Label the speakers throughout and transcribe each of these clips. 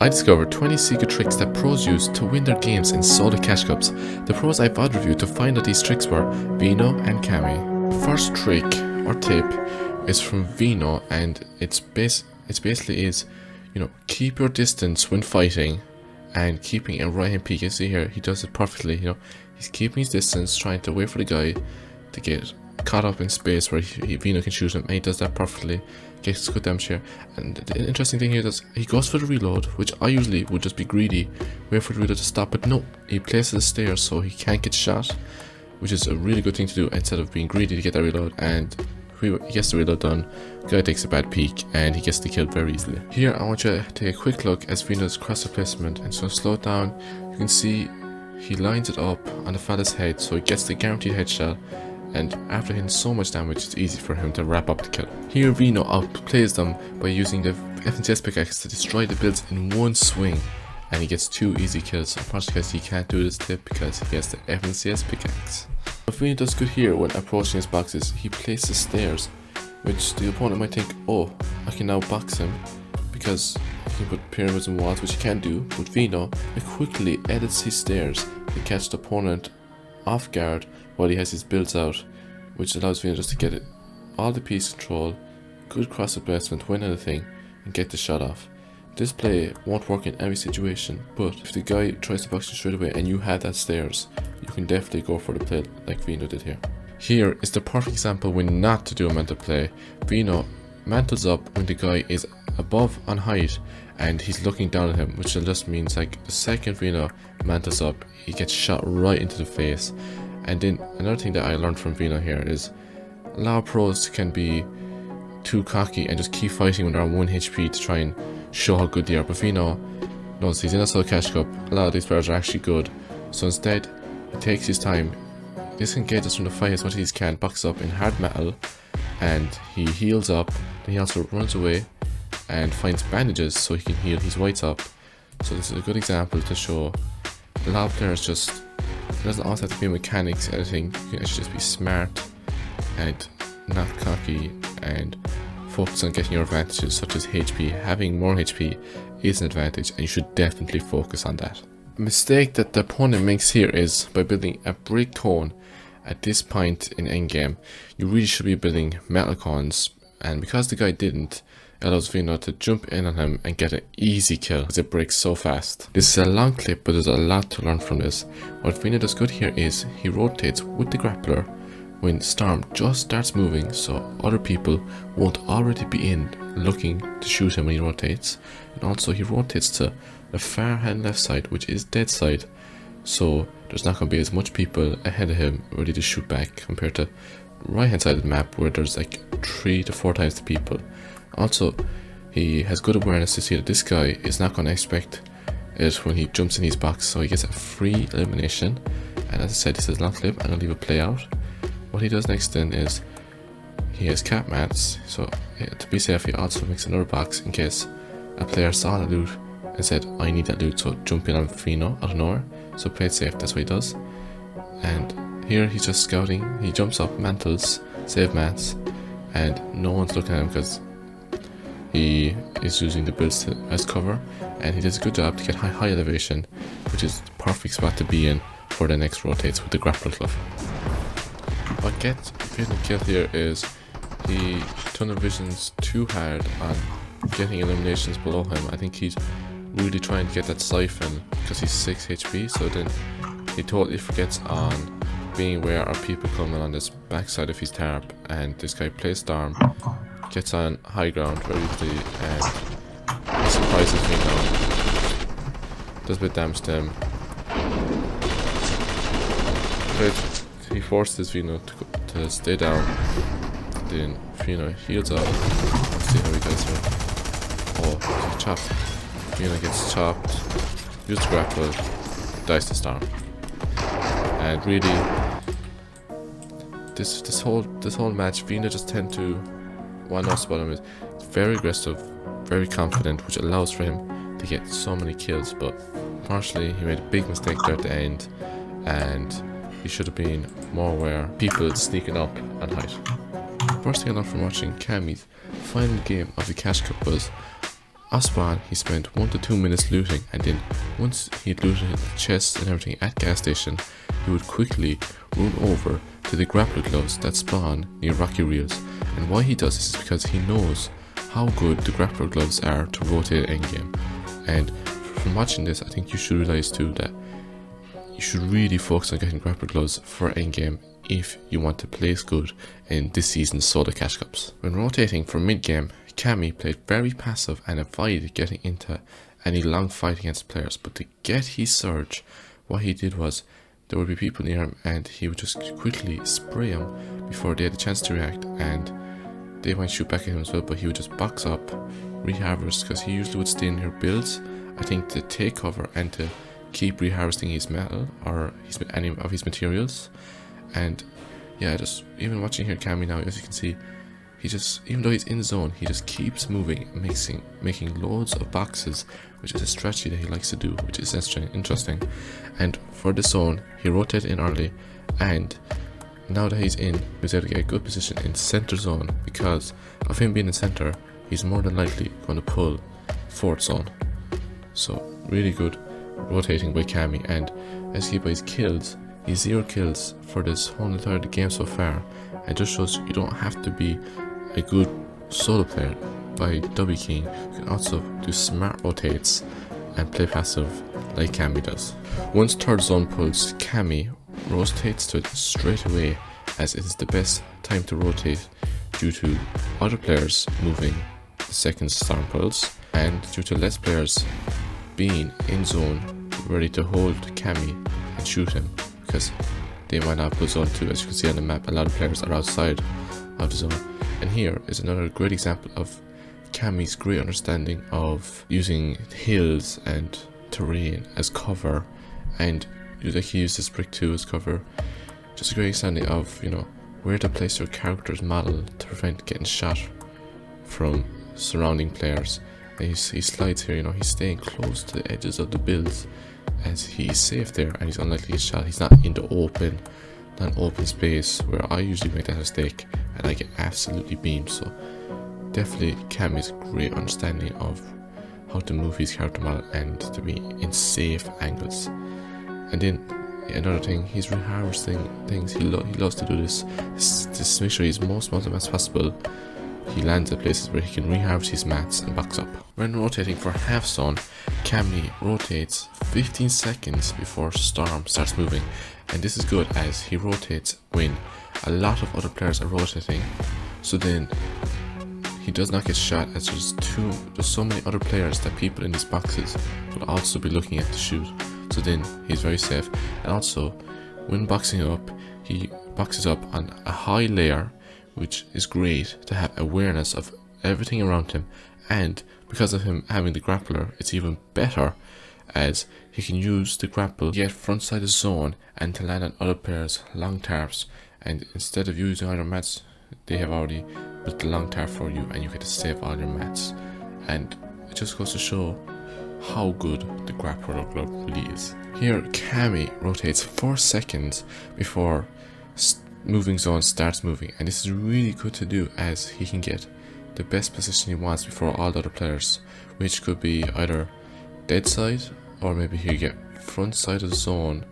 Speaker 1: I discovered 20 secret tricks that pros use to win their games in solo cash cups. The pros I VOD reviewed to find out these tricks were Veno and Cami. The first trick or tip is from Veno, and it's basically is, you know, keep your distance when fighting and keeping a right hand peek. You see here, he does it perfectly. You know, he's keeping his distance, trying to wait for the guy to get caught up in space where Veno can shoot him, and he does that perfectly. Gets good damage here. And the interesting thing here is he goes for the reload, which I usually would just be greedy, wait for the reload to stop, but no, he places the stairs so he can't get shot, which is a really good thing to do instead of being greedy to get that reload. And he gets the reload done, guy takes a bad peek, and he gets the kill very easily. Here I want you to take a quick look as Veno's cross placement, and so slow it down. You can see he lines it up on the fella's head so he gets the guaranteed headshot, and after hitting so much damage, it's easy for him to wrap up the kill. Here Veno outplays them by using the FNCS pickaxe to destroy the builds in one swing, and he gets 2 easy kills. Unfortunately, he can't do this tip because he has the FNCS pickaxe. What Veno does good here when approaching his boxes, he places stairs, which the opponent might think, oh, I can now box him because he can put pyramids and walls, which he can do, but Veno quickly edits his stairs to catch the opponent off guard while he has his builds out, which allows Veno just to get it all the piece control, good cross placement, win anything, and get the shot off. This play won't work in every situation, but if the guy tries to box you straight away and you have that stairs, you can definitely go for the play like Veno did here. Here is the perfect example when not to do a mental play. Veno mantles up when the guy is above on height and he's looking down at him, which just means like the second Veno mantles up, he gets shot right into the face. And then another thing that I learned from Veno here is a lot of pros can be too cocky and just keep fighting when they're on 1 HP to try and show how good they are, but Veno knows he's in a solo cash cup, a lot of these players are actually good, so instead he takes his time, disengages from the fight as much as he can, boxes up in hard metal, and he heals up. Then he also runs away and finds bandages so he can heal his whites up. So this is a good example to show a lot of players just, it doesn't also have to be mechanics editing, you can actually just be smart and not cocky and focus on getting your advantages such as HP. Having more HP is an advantage and you should definitely focus on that. A mistake that the opponent makes here is by building a brick cone at this point in endgame. You really should be building metal cones, and because the guy didn't, it allows Veno to jump in on him and get an easy kill because it breaks so fast. This is a long clip, but there's a lot to learn from this. What Veno does good here is he rotates with the grappler when Storm just starts moving, so other people won't already be in looking to shoot him when he rotates. And also he rotates to the far hand left side, which is dead side, so there's not going to be as much people ahead of him ready to shoot back compared to right hand side of the map where there's like 3 to 4 times the people. Also, he has good awareness to see that this guy is not going to expect it when he jumps in his box, so he gets a free elimination. And as I said, this is a long clip, I'm going to leave it play out. What he does next then is he has cap mats, so to be safe he also makes another box in case a player saw the loot and said, I need that loot, so jump in on Veno out of nowhere. So play it safe, that's what he does. And here he's just scouting, he jumps up, mantles, save mats, and no one's looking at him because he is using the builds as cover, and he does a good job to get high elevation, which is the perfect spot to be in for the next rotates with the grappler glove. What gets Veno killed here is he tunnel visions too hard on getting eliminations below him. I think he's really trying to get that siphon because he's 6 HP, so then he totally forgets on being aware of people coming on this backside of his tarp, and this guy plays Storm, gets on high ground very easily, and he surprises Veno, does a bit of damage to him. But he forces Veno to stay down, then Veno heals up. Let's see how he does here. Oh, he's chopped. Veno gets chopped, uses grappler, dies to Storm. And really, this whole match, Veno just tend to, one notice about him is very aggressive, very confident, which allows for him to get so many kills, but partially he made a big mistake there at the end, and he should have been more aware of people sneaking up on height. First thing I learned from watching Cami's final game of the Cash Cup was At spawn, he spent 1 to 2 minutes looting, and then once he'd looted the chests and everything at gas station, he would quickly run over to the grappler gloves that spawn near Rocky Reels. And why he does this is because he knows how good the grappler gloves are to rotate endgame. And from watching this, I think you should realize too that you should really focus on getting grappler gloves for endgame if you want to place good in this season's solo cash cups. When rotating for mid game, Cammy played very passive and avoided getting into any long fight against players, but to get his surge, what he did was there would be people near him and he would just quickly spray them before they had a chance to react, and they might shoot back at him as well, but he would just box up, reharvest, because he usually would stay near builds, I think, to take cover and to keep reharvesting his metal or any of his materials. And yeah, just even watching here Cammy now, as you can see, he just, even though he's in zone, he just keeps moving, making loads of boxes, which is a strategy that he likes to do, which is interesting. And for the zone, he rotated in early, and now that he's in, he's able to get a good position in center zone. Because of him being in center, he's more than likely going to pull fourth zone. So really good rotating by Cammy, and as you see by his kills, he's 0 kills for this whole entire game so far, and just shows you don't have to be a good solo player by W keying. You can also do smart rotates and play passive like Cammy does. Once third zone pulls, Cammy rotates to it straight away, as it is the best time to rotate due to other players moving the second storm pulls, and due to less players being in zone ready to hold Cammy and shoot him, because they might not pull zone 2. As you can see on the map, a lot of players are outside of the zone. And here is another great example of Cammy's great understanding of using hills and terrain as cover, and like he used this brick too as cover. Just a great understanding of, you know, where to place your character's model to prevent getting shot from surrounding players. And he slides here, you know, he's staying close to the edges of the builds as he's safe there and he's unlikely to get shot. He's not in the open, not open space where I usually make that mistake and I get absolutely beamed. So definitely Cammy's great understanding of how to move his character model and to be in safe angles. And then another thing, he's reharvesting things. He loves to do this to make sure he's most amount as possible. He lands at places where he can reharvest his mats and box up. When rotating for half zone, Cammy rotates 15 seconds before Storm starts moving, and this is good as he rotates when a lot of other players are rotating, so then he does not get shot, as there's so many other players that people in these boxes will also be looking at to shoot, so then he's very safe. And also when boxing up, he boxes up on a high layer, which is great to have awareness of everything around him, and because of him having the grappler, it's even better as he can use the grapple to get front side of zone and to land on other players' long tarps, and instead of using all your mats, they have already built the long tarp for you and you get to save all your mats. And it just goes to show how good the grappler glove really is. Here Cammy rotates 4 seconds before moving zone starts moving, and this is really good to do as he can get the best position he wants before all the other players, which could be either dead side or maybe he get front side of the zone,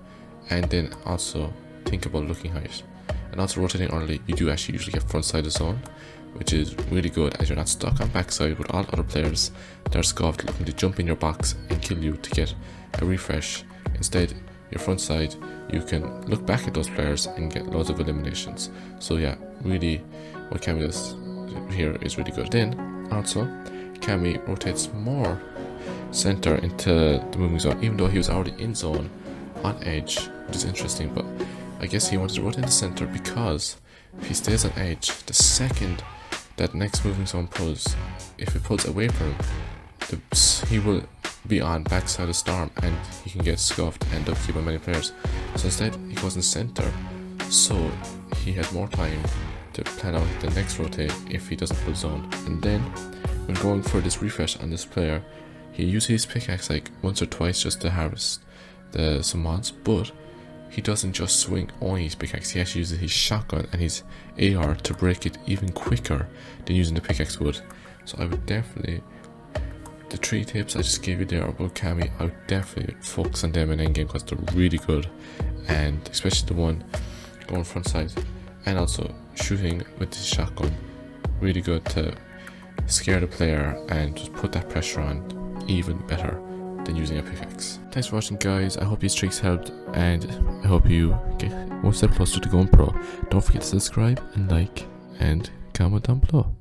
Speaker 1: and then also think about looking height. And also rotating early, you do actually usually get front side of the zone, which is really good as you're not stuck on backside with all other players that are scuffed looking to jump in your box and kill you to get a refresh. Instead, your front side, you can look back at those players and get loads of eliminations. So yeah, really what Cammy does here is really good. Then also Cammy rotates more center into the moving zone, even though he was already in zone on edge, which is interesting, but I guess he wanted to rotate the center because if he stays on edge, the second that next moving zone pulls, if it pulls away from him, he will be on backside of Storm and he can get scuffed and double key by many players. So instead he goes in center, so he has more time to plan out the next rotate if he doesn't pull zone. And then when going for this refresh on this player, he uses his pickaxe like once or twice just to harvest some mods, but he doesn't just swing only his pickaxe, he actually uses his shotgun and his AR to break it even quicker than using the pickaxe would. So I would definitely the 3 tips I just gave you there about Cammy, I would definitely focus on them in endgame because they're really good, and especially the one going front side and also shooting with the shotgun, really good to scare the player and just put that pressure on even better than using a pickaxe. Thanks for watching, guys. I hope these tricks helped, and I hope you get one step closer to going pro. Don't forget to subscribe and like and comment down below.